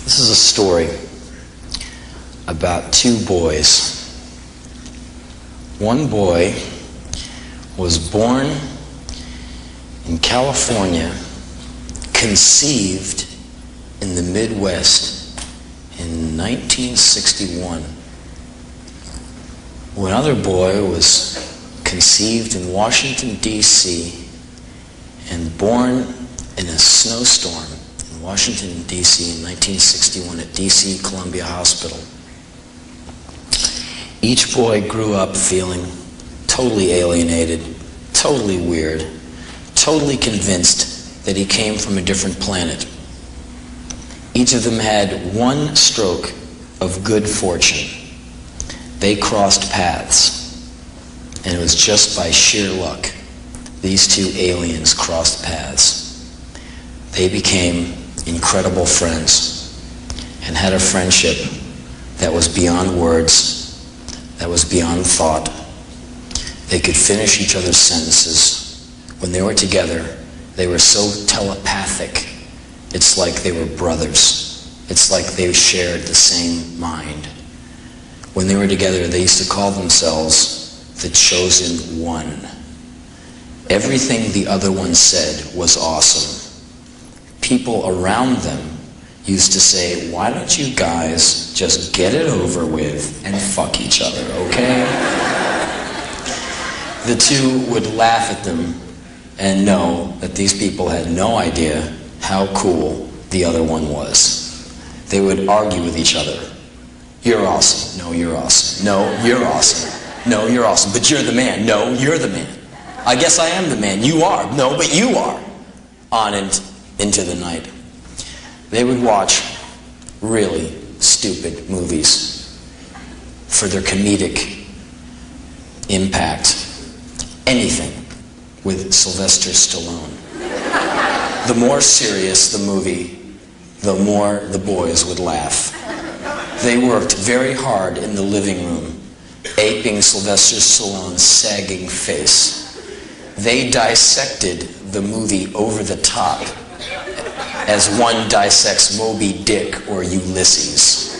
This is a story about two boys. One boy was born in California, conceived in the Midwest in 1961. Another boy was conceived in Washington, D.C. and born in a snowstorm in Washington, D.C. in 1961 at D.C. Columbia Hospital. Each boy grew up feeling totally alienated, totally weird, totally convinced that he came from a different planet. Each of them had one stroke of good fortune. They crossed paths, and it was just by sheer luck these two aliens crossed paths. They became incredible friends and had a friendship that was beyond words, that was beyond thought. They could finish each other's sentences. When they were together, they were so telepathic. It's like they were brothers. It's like they shared the same mind. When they were together, they used to call themselves the chosen one. Everything the other one said was awesome. People around them used to say, "Why don't you guys just get it over with and fuck each other, okay?" The two would laugh at them and know that these people had no idea how cool the other one was. They would argue with each other. "You're awesome." "No, you're awesome." "No, you're awesome." "No, you're awesome." "But you're the man." "No, you're the man." "I guess I am the man." "You are." "No, but you are." On and into the night. They would watch really stupid movies for their comedic impact. Anything with Sylvester Stallone. The more serious the movie, the more the boys would laugh. They worked very hard in the living room, aping Sylvester Stallone's sagging face. They dissected the movie over the top, as one dissects Moby Dick or Ulysses.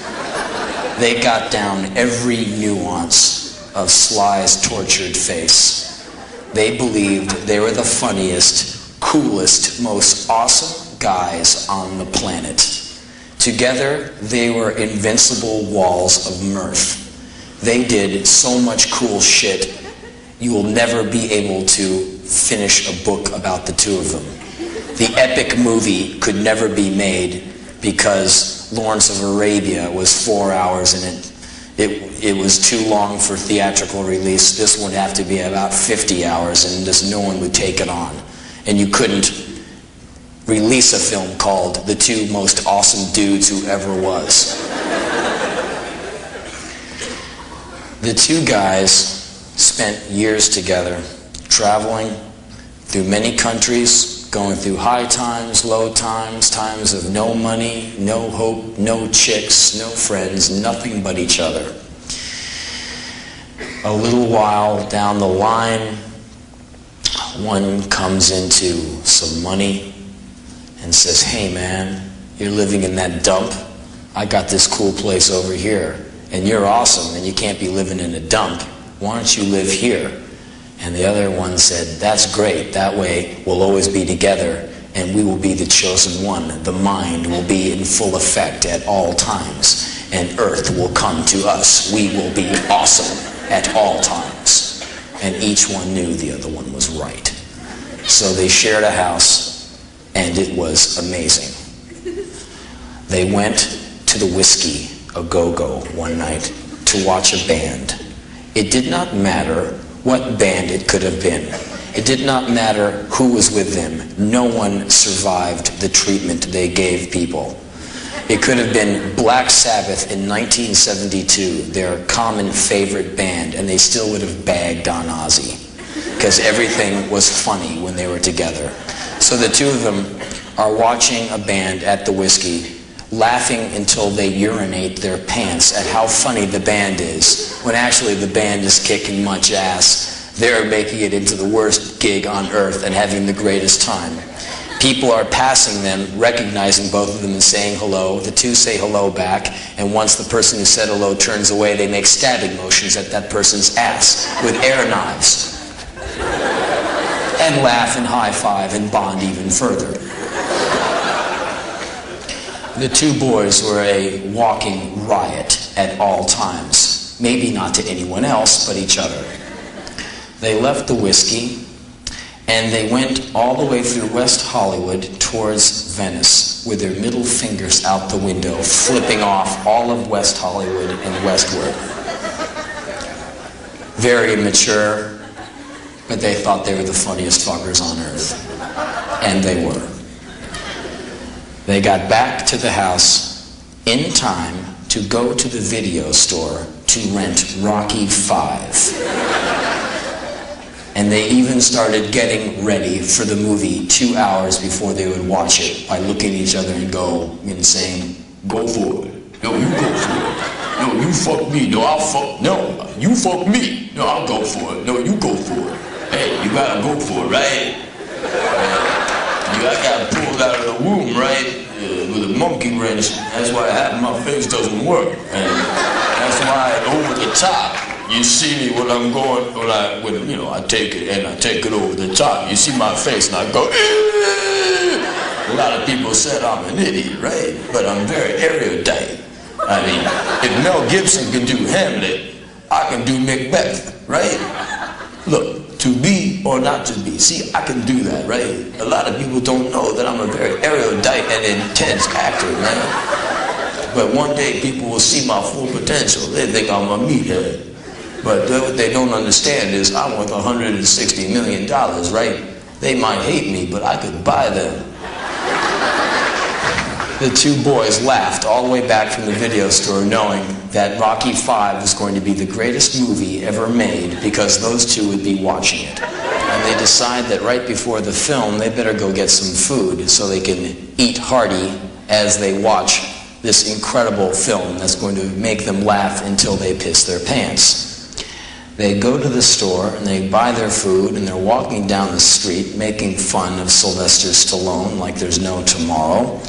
They got down every nuance of Sly's tortured face. They believed they were the funniest, coolest, most awesome guys on the planet. Together, they were invincible walls of mirth. They did so much cool shit, you will never be able to finish a book about the two of them. The epic movie could never be made because Lawrence of Arabia was 4 hours and it was too long for theatrical release. This would have to be about 50 hours and just no one would take it on. And you couldn't release a film called The Two Most Awesome Dudes Who Ever Was. The two guys spent years together, traveling through many countries, going through high times, low times, times of no money, no hope, no chicks, no friends, nothing but each other. A little while down the line, one comes into some money and says, "Hey man, you're living in that dump? I got this cool place over here, and you're awesome, and you can't be living in a dump. Why don't you live here?" And the other one said, "That's great. That way we'll always be together and we will be the chosen one. The mind will be in full effect at all times and Earth will come to us. We will be awesome at all times." And each one knew the other one was right. So they shared a house and it was amazing. They went to the Whiskey a Go-Go one night to watch a band. It did not matter what band it could have been. It did not matter who was with them. No one survived the treatment they gave people. It could have been Black Sabbath in 1972, their common favorite band, and they still would have bagged on Ozzy, because everything was funny when they were together. So the two of them are watching a band at the Whiskey, laughing until they urinate their pants at how funny the band is, when actually the band is kicking much ass. They're making it into the worst gig on earth and having the greatest time. People are passing them, recognizing both of them and saying hello. The two say hello back, and once the person who said hello turns away, they make stabbing motions at that person's ass with air knives. And laugh and high-five and bond even further. The two boys were a walking riot at all times. Maybe not to anyone else, but each other. They left the whiskey, and they went all the way through West Hollywood towards Venice with their middle fingers out the window, flipping off all of West Hollywood and westward. Very immature, but they thought they were the funniest fuckers on earth. And they were. They got back to the house in time to go to the video store to rent Rocky V. And they even started getting ready for the movie 2 hours before they would watch it by looking at each other and saying, go for it. No, you go for it. No, you fuck me. No, I'll fuck. No, you fuck me. No, I'll go for it. No, you go for it. Hey, you gotta go for it, right? You gotta pull it out of the womb, right? With a monkey wrench. That's why half my face doesn't work. And that's why over the top. You see me when I'm going, I take it and I take it over the top. You see my face and I go, eeh! A lot of people said I'm an idiot, right? But I'm very erudite. I mean, if Mel Gibson can do Hamlet, I can do Macbeth, right? Look, to be or not to be. See, I can do that, right? A lot of people don't know that I'm a very erudite and intense actor, man. But one day people will see my full potential. They think I'm a meathead. But what they don't understand is I'm worth $160 million, right? They might hate me, but I could buy them. The two boys laughed all the way back from the video store knowing that Rocky V was going to be the greatest movie ever made because those two would be watching it. And they decide that right before the film, they better go get some food so they can eat hearty as they watch this incredible film that's going to make them laugh until they piss their pants. They go to the store and they buy their food and they're walking down the street making fun of Sylvester Stallone like there's no tomorrow.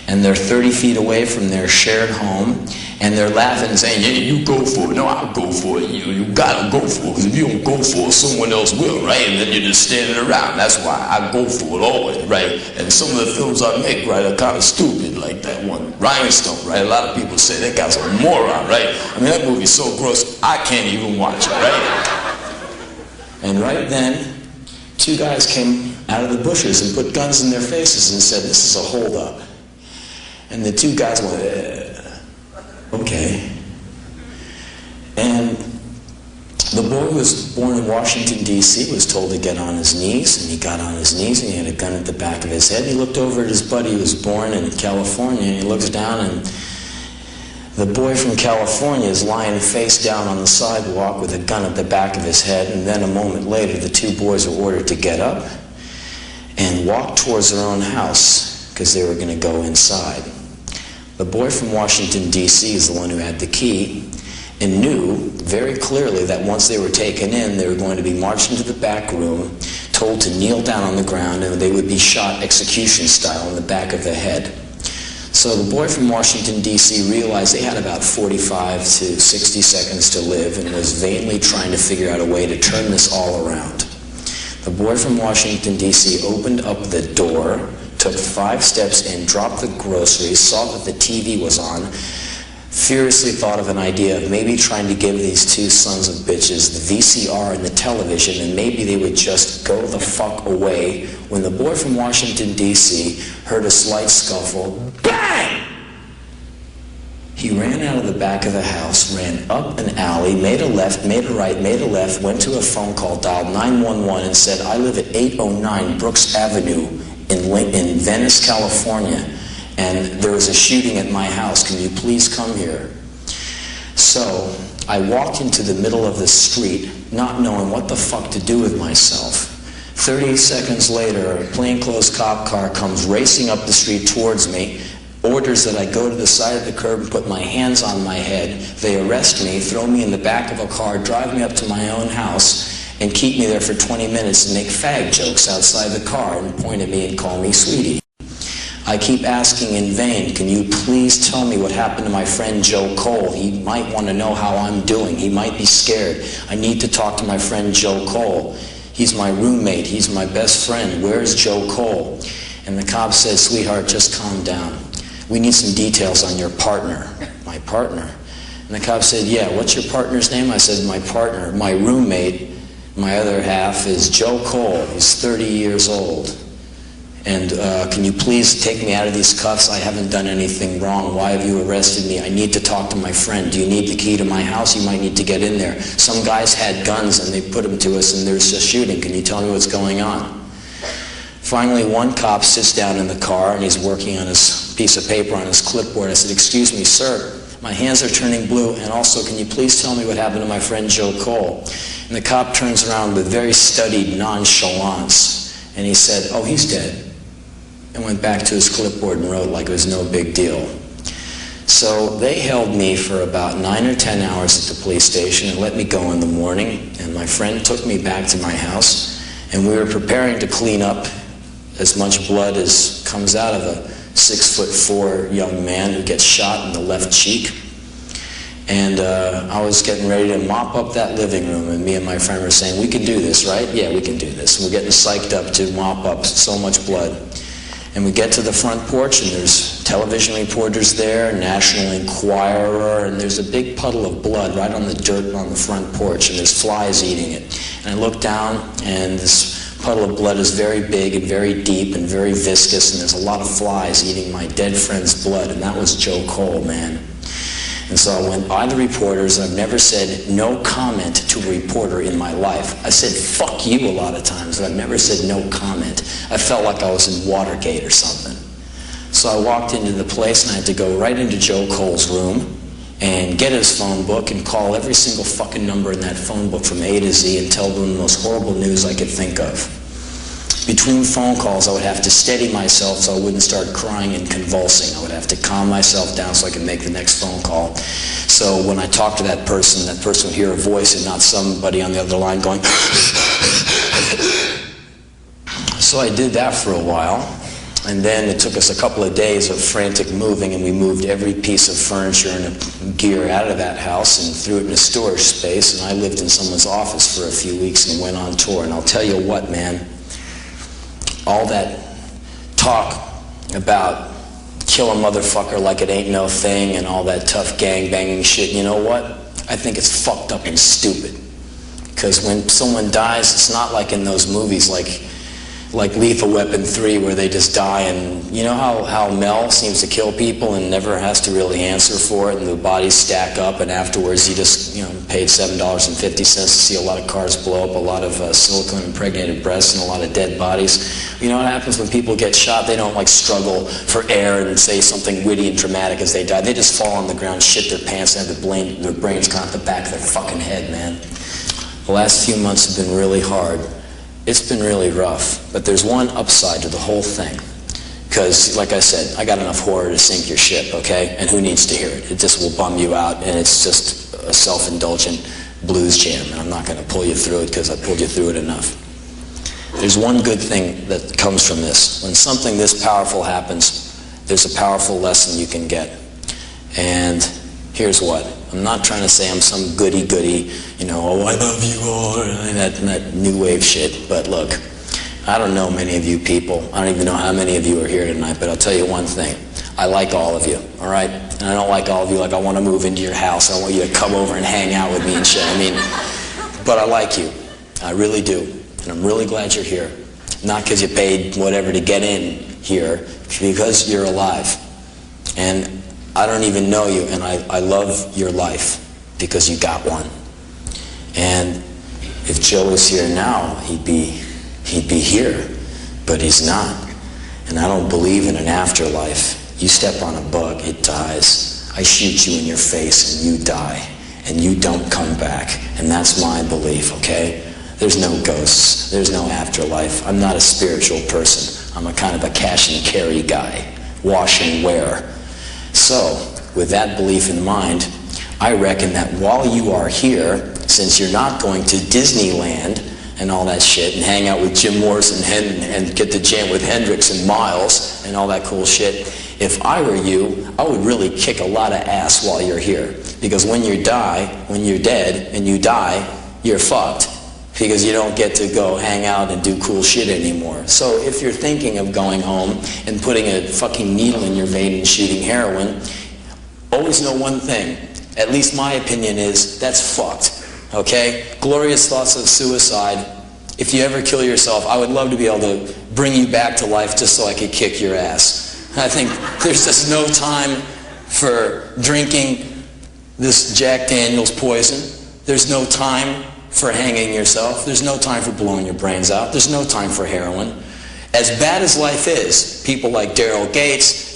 And they're 30 feet away from their shared home and they're laughing and saying, yeah, you go for it. No, I'll go for it. You gotta go for it, because if you don't go for it, someone else will, right? And then you're just standing around. That's why I go for it always, right? And some of the films I make, right, are kind of stupid, like that one, Rhinestone, right? A lot of people say that guy's a moron, right? I mean, that movie's so gross, I can't even watch it, right? And right then, two guys came out of the bushes and put guns in their faces and said, this is a holdup. And the two guys went, okay. And the boy who was born in Washington, D.C. was told to get on his knees, and he got on his knees, and he had a gun at the back of his head. He looked over at his buddy who was born in California, and he looks down, and the boy from California is lying face down on the sidewalk with a gun at the back of his head, and then a moment later, the two boys were ordered to get up and walk towards their own house, because they were going to go inside. The boy from Washington, D.C. is the one who had the key and knew very clearly that once they were taken in, they were going to be marched into the back room, told to kneel down on the ground, and they would be shot execution style in the back of the head. So the boy from Washington, D.C. realized they had about 45 to 60 seconds to live and was vainly trying to figure out a way to turn this all around. The boy from Washington, D.C. opened up the door, took 5 steps in, dropped the groceries, saw that the TV was on, furiously thought of an idea of maybe trying to give these two sons of bitches the VCR and the television, and maybe they would just go the fuck away, when the boy from Washington, D.C. heard a slight scuffle. Bang! He ran out of the back of the house, ran up an alley, made a left, made a right, made a left, went to a phone call, dialed 911 and said, I live at 809 Brooks Avenue in Venice, California, and there was a shooting at my house. Can you please come here? So I walked into the middle of the street, not knowing what the fuck to do with myself. 30 seconds later, a plainclothes cop car comes racing up the street towards me, orders that I go to the side of the curb and put my hands on my head. They arrest me, throw me in the back of a car, drive me up to my own house, and keep me there for 20 minutes and make fag jokes outside the car and point at me and call me sweetie. I keep asking in vain, can you please tell me what happened to my friend Joe Cole? He might want to know how I'm doing. He might be scared. I need to talk to my friend Joe Cole. He's my roommate. He's my best friend. Where's Joe Cole? And the cop said, sweetheart, just calm down. We need some details on your partner. My partner? And the cop said, yeah, what's your partner's name? I said, my partner, my roommate, my other half is Joe Cole. He's 30 years old. And can you please take me out of these cuffs? I haven't done anything wrong. Why have you arrested me? I need to talk to my friend. Do you need the key to my house? You might need to get in there. Some guys had guns and they put them to us and there's a shooting. Can you tell me what's going on? Finally, one cop sits down in the car and he's working on his piece of paper on his clipboard. I said, excuse me, sir, my hands are turning blue, and also can you please tell me what happened to my friend Joe Cole? And the cop turns around with very studied nonchalance and he said, oh, he's dead. And went back to his clipboard and wrote like it was no big deal. So they held me for about 9 or 10 hours at the police station and let me go in the morning. And my friend took me back to my house, and we were preparing to clean up as much blood as comes out of a 6'4" young man who gets shot in the left cheek. And I was getting ready to mop up that living room, and me and my friend were saying, we can do this, right? Yeah, we can do this. And we're getting psyched up to mop up so much blood. And we get to the front porch, and there's television reporters there, National Enquirer, and there's a big puddle of blood right on the dirt on the front porch, and there's flies eating it. And I look down, and this puddle of blood is very big and very deep and very viscous, and there's a lot of flies eating my dead friend's blood, and that was Joe Cole, man. And so I went by the reporters. I've never said no comment to a reporter in my life. I said fuck you a lot of times, but I've never said no comment. I felt like I was in Watergate or something. So I walked into the place and I had to go right into Joe Cole's room and get his phone book and call every single fucking number in that phone book from A to Z and tell them the most horrible news I could think of. Between phone calls, I would have to steady myself so I wouldn't start crying and convulsing. I would have to calm myself down so I could make the next phone call. So when I talked to that person would hear a voice and not somebody on the other line going. So I did that for a while, and then it took us a couple of days of frantic moving, and we moved every piece of furniture and gear out of that house and threw it in a storage space, and I lived in someone's office for a few weeks and went on tour. And I'll tell you what, man, all that talk about kill a motherfucker like it ain't no thing and all that tough gang-banging shit, you know what? I think it's fucked up and stupid. Because when someone dies, it's not like in those movies like Lethal Weapon 3 where they just die, and you know how Mel seems to kill people and never has to really answer for it, and the bodies stack up, and afterwards he just paid $7.50 to see a lot of cars blow up, a lot of silicone impregnated breasts, and a lot of dead bodies. You know what happens when people get shot? They don't like struggle for air and say something witty and dramatic as they die. They just fall on the ground, shit their pants, and have their brains gone at the back of their fucking head, man. The last few months have been really hard. It's been really rough, but there's one upside to the whole thing. Because, like I said, I got enough horror to sink your ship, okay? And who needs to hear it? It just will bum you out, and it's just a self-indulgent blues jam, and I'm not going to pull you through it because I pulled you through it enough. There's one good thing that comes from this. When something this powerful happens, there's a powerful lesson you can get. And here's what. I'm not trying to say I'm some goody-goody, oh, I love you all, that new wave shit. But look, I don't know many of you people. I don't even know how many of you are here tonight, but I'll tell you one thing. I like all of you, all right? And I don't like all of you like I want to move into your house. I want you to come over and hang out with me and shit. But I like you. I really do. And I'm really glad you're here. Not because you paid whatever to get in here, because you're alive. And I don't even know you, and I love your life because you got one. And if Joe was here now, he'd be here, but he's not. And I don't believe in an afterlife. You step on a bug, it dies. I shoot you in your face, and you die, and you don't come back. And that's my belief, okay? There's no ghosts. There's no afterlife. I'm not a spiritual person. I'm a kind of a cash and carry guy. Wash and wear. So, with that belief in mind, I reckon that while you are here, since you're not going to Disneyland and all that shit, and hang out with Jim Morrison and get to jam with Hendrix and Miles and all that cool shit. If I were you, I would really kick a lot of ass while you're here. Because when you're dead and you die, you're fucked. Because you don't get to go hang out and do cool shit anymore. So if you're thinking of going home and putting a fucking needle in your vein and shooting heroin, always know one thing. At least my opinion is, that's fucked. Okay? Glorious thoughts of suicide. If you ever kill yourself, I would love to be able to bring you back to life just so I could kick your ass. I think there's just no time for drinking this Jack Daniels poison. There's no time for hanging yourself. There's no time for blowing your brains out. There's no time for heroin. As bad as life is, people like Daryl Gates,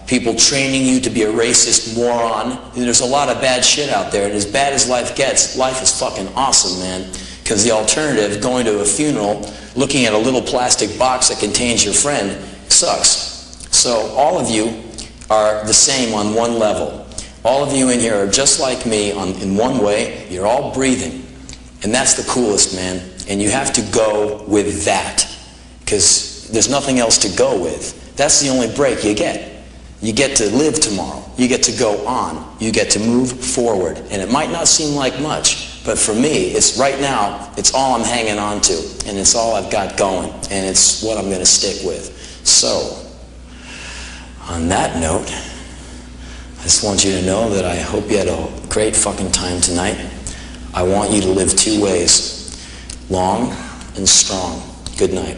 people training you to be a racist moron. There's a lot of bad shit out there, and as bad as life gets, life is fucking awesome, man. Because the alternative, going to a funeral, looking at a little plastic box that contains your friend, sucks. So all of you are the same on one level. All of you in here are just like me in one way. You're all breathing. And that's the coolest, man. And you have to go with that. Because there's nothing else to go with. That's the only break you get. You get to live tomorrow. You get to go on. You get to move forward. And it might not seem like much, but for me, it's right now, it's all I'm hanging on to. And it's all I've got going. And it's what I'm going to stick with. So, on that note, I just want you to know that I hope you had a great fucking time tonight. I want you to live two ways, long and strong. Good night.